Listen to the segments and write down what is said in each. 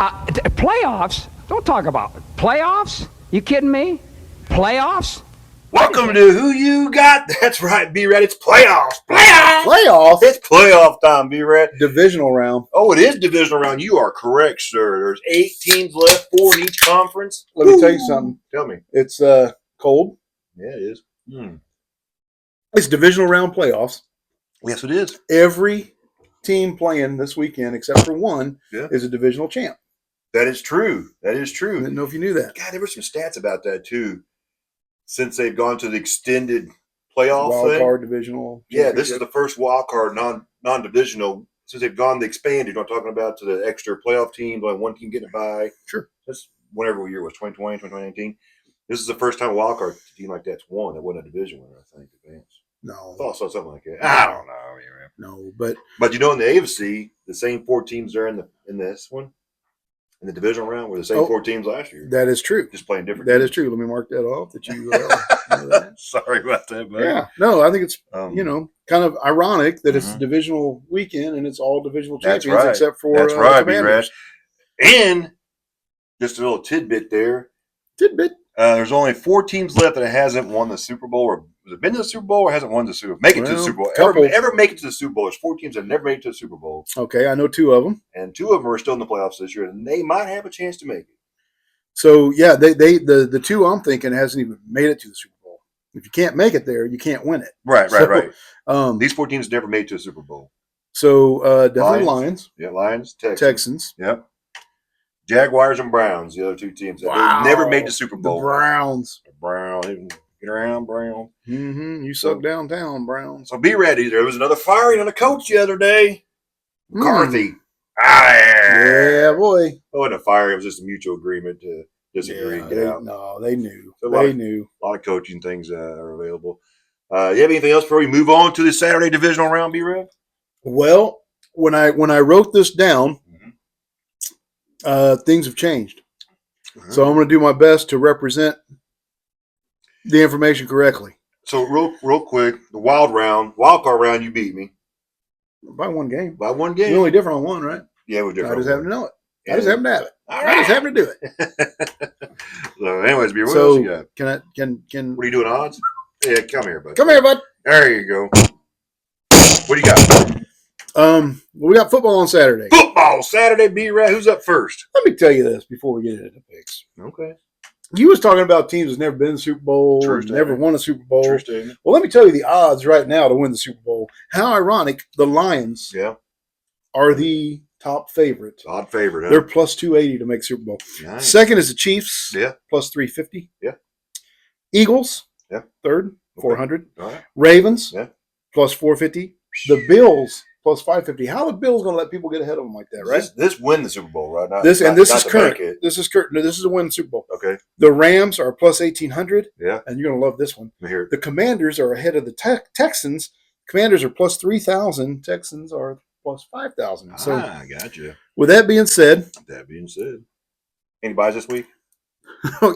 Playoffs? Don't talk about it. Playoffs? You kidding me? Playoffs? Welcome to Who You Got. That's right, B-Rad. It's playoffs. Playoffs? It's playoff time, B-Rad. Divisional round. Oh, it is divisional round. You are correct, sir. There's 8 teams left, 4 in each conference. Let me tell you something. Tell me. It's cold. Yeah, it is. It's divisional round playoffs. Yes, it is. Every team playing this weekend, except for one, Yeah. is a divisional champ. That is true. That is I true. didn't know if you knew that. God, there were some stats about that, too. Since they've gone to the extended playoff Wild thing. card divisional. Yeah, this is the first wild card non-divisional since they've gone the expanded. You know what I'm talking about, to the extra playoff teams, only one team getting a bye. Sure. That's whatever year it was, 2020, 2019. This is the first time a wild card team like that's won. It wasn't a division winner, I think, advance. No. I thought I saw something like that. I don't know. No, but But you know, in the AFC, the same 4 teams are in this one, in the divisional round, were the same 4 teams last year. that is true. Just playing different. That teams. is true. Let me mark that off that you know that. Sorry about that, buddy. Yeah. No, I think it's kind of ironic that it's a divisional weekend and it's all divisional That's champions right. except for That's right, Commanders. B-Rad. And just a little tidbit there. Tidbit. There's only 4 teams left that hasn't won the Super Bowl, or has it been to the Super Bowl, or hasn't won the Super Bowl. Make it to the Super Bowl. Ever make it to the Super Bowl. There's 4 teams that never made it to the Super Bowl. Okay, I know 2 of them. And 2 of them are still in the playoffs this year, and they might have a chance to make it. So, yeah, the 2 I'm thinking hasn't even made it to the Super Bowl. If you can't make it there, you can't win it. Right. These These 4 teams never made it to the Super Bowl. So, definitely Lions. Yeah, Lions, Texans. Yep. Jaguars and Browns, the other 2 teams. Wow. They never made the Super Bowl. The Browns. Get around, Brown. Mm-hmm. You suck downtown, Browns. So B-Rad, there was another firing on a coach the other day. McCarthy. Yeah, boy. It wasn't a fire. It was just a mutual agreement to disagree. Yeah, and get out. they knew. They knew. A lot of coaching things are available. You have anything else before we move on to the Saturday divisional round, B-Rad? Well, when I wrote this down, things have changed. So I'm going to do my best to represent the information correctly. So real quick, the wild card round, you beat me by 1 game. By 1 game. We're only different on 1, right? Yeah, we're different. I just happen to know it. I just happen to have it. I just happen to do it. So, anyways, what else you got? Can what are you doing, odds? Yeah, come here, bud. Come here, bud. There you go. What do you got? We got football on Saturday. Football Saturday, B-Rad. Who's up first? Let me tell you this before we get into the picks. Okay. You was talking about teams that's never been in the Super Bowl, never won a Super Bowl. True statement. Well, let me tell you the odds right now to win the Super Bowl. How ironic! The Lions are the top favorite. Odd favorite. Huh? They're plus 280 to make Super Bowl. Nice. Second is the Chiefs. Plus 350. Eagles. Third, 400. All right. Ravens. Plus 450. The Bills. Plus 550. How are the Bills going to let people get ahead of them like that, right? This win the Super Bowl, right? This is current. This is current. No, this is a win Super Bowl. Okay. The Rams are plus 1,800. Yeah. And you're going to love this one. Here. The Commanders are ahead of the Texans. Commanders are plus 3,000. Texans are plus 5,000. So, gotcha. With that being said. Any buys this week?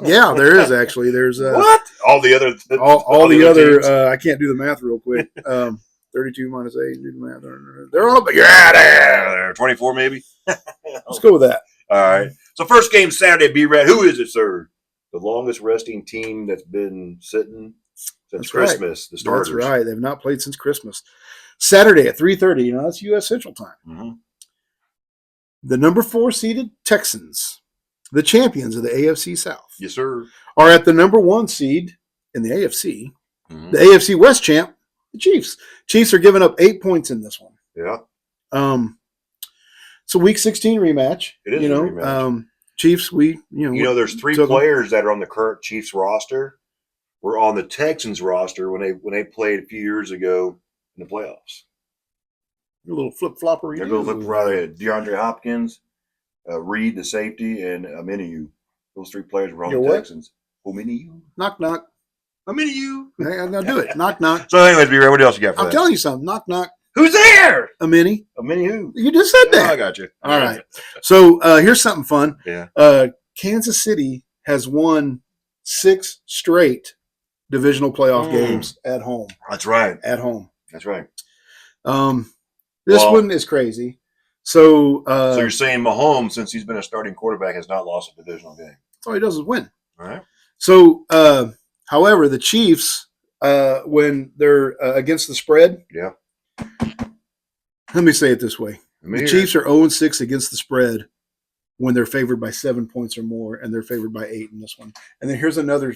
Yeah, there is actually. There's what? All the other. All the other. I can't do the math real quick. 32 minus 8. Do the math. They're all. You're out there. 24 maybe. Let's go with that. All right. So first game Saturday, B-Rad. Who is it, sir? The longest resting team that's been sitting since Christmas. The starters. That's right. They've not played since Christmas. Saturday at 3:30. That's U.S. Central Time. The number 4 seeded Texans, the champions of the AFC South. Yes, sir. Are at the number 1 seed in the AFC. The AFC West champ. The Chiefs. Chiefs are giving up 8 points in this one. Yeah. It's a Week 16 rematch. It is a rematch. Chiefs. There's 3 players that are on the current Chiefs roster. Were on the Texans roster when they played a few years ago in the playoffs. A little flip floppery. They're going to look right. DeAndre Hopkins, Reed, the safety, and Aminu. Those 3 players were on the Texans. Aminu. Knock knock. Aminu. Now do it. Knock knock. So, anyways, B-Rad, what else you got for I'm telling you something. Knock knock. Who's there? A mini. who? You just said that. I got you. All right. So here's something fun. Yeah. Kansas City has won 6 straight divisional playoff games at home. That's right. At home. That's right. This one is crazy. So you're saying Mahomes, since he's been a starting quarterback, has not lost a divisional game? That's all he does is win. All right. So, however, the Chiefs, when they're against the spread, Yeah. let me say it this way: the Chiefs are 0-6 against the spread when they're favored by 7 points or more, and they're favored by 8 in this one. And then here's another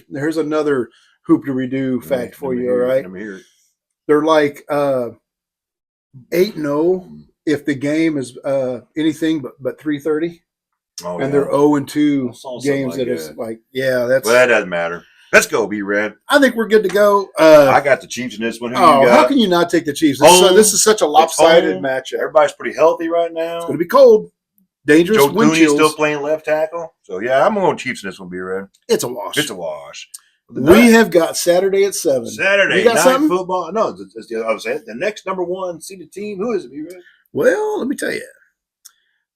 hoop to redo fact for you. All right, they're like 8-0 if the game is anything but 3:30. Oh, and they're 0-2 games like that is like, that's. Well, that doesn't matter. Let's go, B-Rad. I think we're good to go. I got the Chiefs in this one. Who you got? How can you not take the Chiefs? This is such a lopsided matchup. Everybody's pretty healthy right now. It's going to be cold. Dangerous Joe wind chills. still playing left tackle. So, yeah, I'm going Chiefs in this one, B-Rad. It's a wash. It's a wash. We have got Saturday at 7. Saturday you got night something? Football. No, I was saying the next number 1 seeded team. Who is it, B-Rad? Well, let me tell you.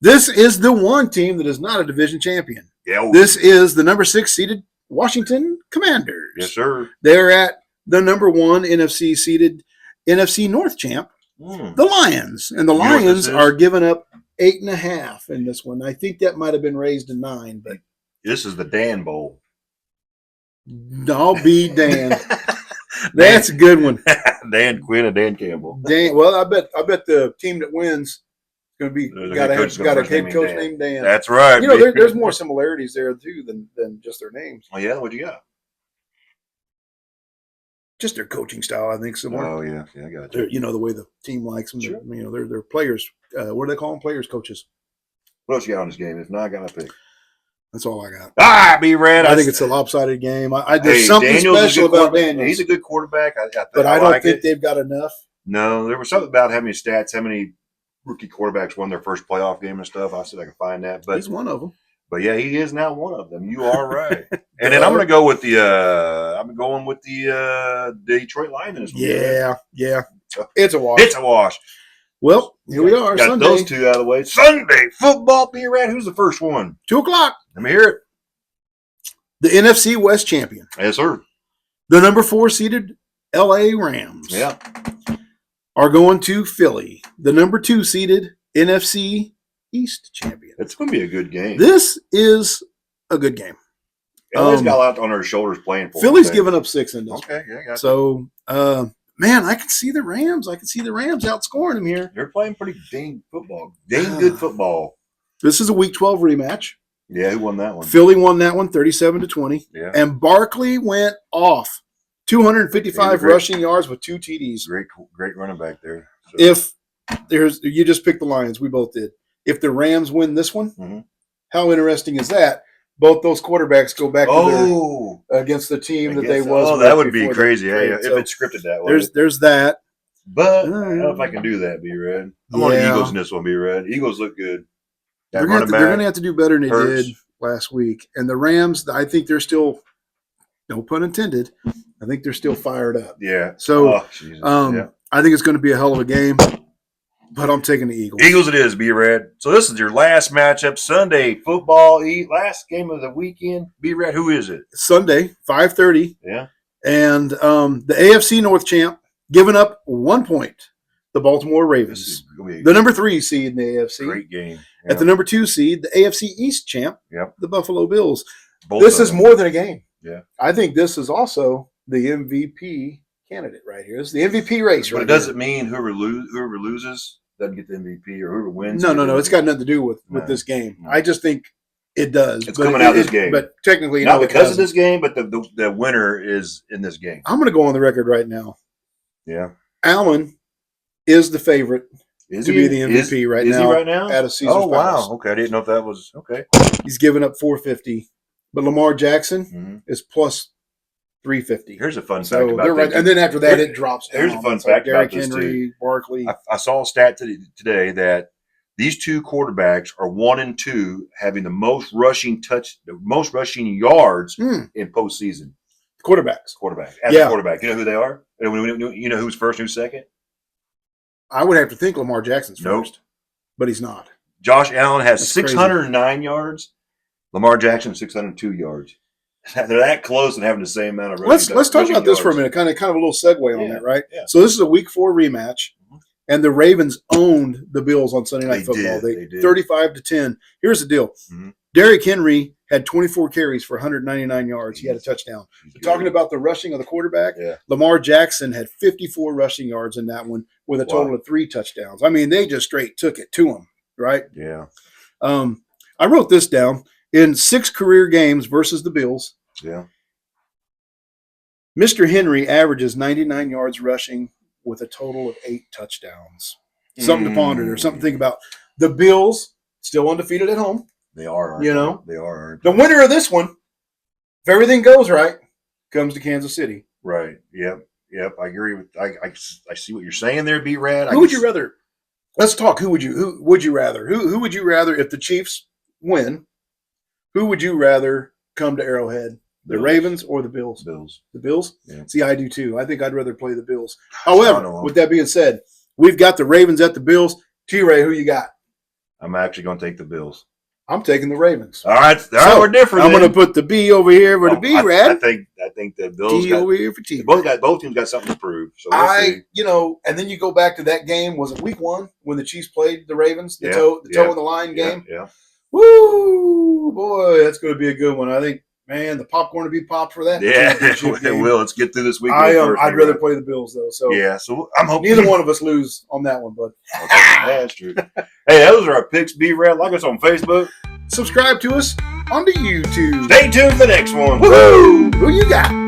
This is the one team that is not a division champion. Yeah. This is the number 6 seeded Washington Commanders. Yes, sir. They're at the number 1 NFC seeded NFC North champ, the Lions. And the Lions are giving up 8.5 in this one. I think that might have been raised to 9, but this is the Dan Bowl. I'll be Dan. That's a good one. Dan Quinn and Dan Campbell. Well, I bet the team that wins is going to be got a head coach named Dan. That's right. You know, there's more similarities there too than just their names. Oh yeah, what do you got? Just their coaching style, I think, similar. Oh yeah, I got you. You know, the way the team likes them. Sure. You know, they're players. What do they call them? Players, coaches. What ate you got on this game? If not, I got to pick. That's all I got. Ah, B-Rad. I think it's a lopsided game. There's something Daniels special about Daniels. He's a good quarterback. But I don't think they've got enough. No, there was something about how many stats, how many rookie quarterbacks won their first playoff game and stuff. I said I can find that. But he's one of them. But yeah, he is now one of them. You are right. And then I'm going to go with the Detroit Lions. Yeah. It's a wash. It's a wash. Well, here we are. Got Sunday. those two out of the way. Sunday football. B-Rad. Who's the first one? 2:00. Let me hear it. The NFC West champion. Yes, sir. The number 4 seeded LA Rams. Yeah. Are going to Philly. The number 2 seeded NFC East champion. It's going to be a good game. This is a good game. LA's got a lot on their shoulders playing for. Philly's giving up 6 in this. Okay, yeah, got so, man, I can see the Rams. I can see the Rams outscoring them here. They're playing pretty dang football. Dang good football. This is a Week 12 rematch. Yeah, who won that one? Philly won that one 37-20. Yeah. And Barkley went off. 255 rushing yards with 2 TDs. Great running back there. So. You just picked the Lions. We both did. If the Rams win this one, how interesting is that? Both those quarterbacks go back against the team that they was. Oh, that would be crazy. If it's scripted that way. There's that. But I don't know if I can do that, B-Red. I'm on the Eagles in this one, B-Red. Eagles look good. They're going to have to do better than they did last week. And the Rams, I think they're still, no pun intended, I think they're still fired up. Yeah. So I think it's going to be a hell of a game. But I'm taking the Eagles. Eagles it is, B-Rad. So this is your last matchup, Sunday football, last game of the weekend. B-Rad, who is it? Sunday, 5:30. Yeah. And the AFC North champ giving up 1 point, the Baltimore Ravens. The number 3 seed in the AFC. Great game. Yeah. At the number 2 seed, the AFC East champ, the Buffalo Bills. This is more than a game. Yeah. I think this is also the MVP candidate right here. It's the MVP race but it doesn't mean whoever loses doesn't get the MVP or whoever wins. No. It's got nothing to do with this game. No. I just think it does. It's coming out of this game. But technically, not because of this game, but the winner is in this game. I'm going to go on the record right now. Yeah. Allen is the favorite to be the MVP right now. Is he right now? Out of Caesar's Palace. Palace. Okay. I didn't know if that was – okay. He's giving up 450. But Lamar Jackson is plus 350. Here's a fun fact about this. Right. And then after that, it drops down. Here's a fun fact about this, Henry, Barkley. I saw a stat today that these two quarterbacks are 1 and 2 having the most rushing yards in postseason. Quarterbacks. As a quarterback. You know who they are? You know who's first and who's second? I would have to think Lamar Jackson's nope. first, but he's not. Josh Allen has 609 yards. Lamar Jackson 602 yards. They're that close and having the same amount of rushing. Let's talk about this for a minute. Kind of a little segue on that, right? Yeah. So this is a Week 4 rematch. And the Ravens owned the Bills on Sunday Night Football. They did. 35-10. Here's the deal. Mm-hmm. Derrick Henry had 24 carries for 199 yards. He had a touchdown. Talking about the rushing of the quarterback, Lamar Jackson had 54 rushing yards in that one with a total of 3 touchdowns. I mean, they just straight took it to him, right? Yeah. I wrote this down. In 6 career games versus the Bills, Mr. Henry averages 99 yards rushing with a total of 8 touchdowns. Something to ponder there, something to think about. The Bills still undefeated at home. They are, you know. They are. The winner of this one, if everything goes right, comes to Kansas City. Right. Yep. I agree with. I see what you're saying there, B-Rad. Who would you rather? Let's talk. Who would you rather? Who would you rather if the Chiefs win? Who would you rather come to Arrowhead? The Ravens or the Bills? Bills. The Bills? Yeah. See, I do too. I think I'd rather play the Bills. However, with that being said, we've got the Ravens at the Bills. T-Ray, who you got? I'm actually going to take the Bills. I'm taking the Ravens. All right, we're different. I'm going to put the B over here for the B-Rad. I think the Bills T over here for T. Both teams got something to prove. So and then you go back to that game. Was it week 1 when the Chiefs played the Ravens? The toe in the line game. Yeah. Woo, boy, that's going to be a good one. I think, man, the popcorn will be popped for that. Yeah, it will. Let's get through this weekend. I'd rather play the Bills though. So so I'm hoping neither one of us lose on that one, bud. That's true. Hey, those are our picks. B-Rad, like us on Facebook. Subscribe to us on the YouTube. Stay tuned for the next one. Woo! Who you got?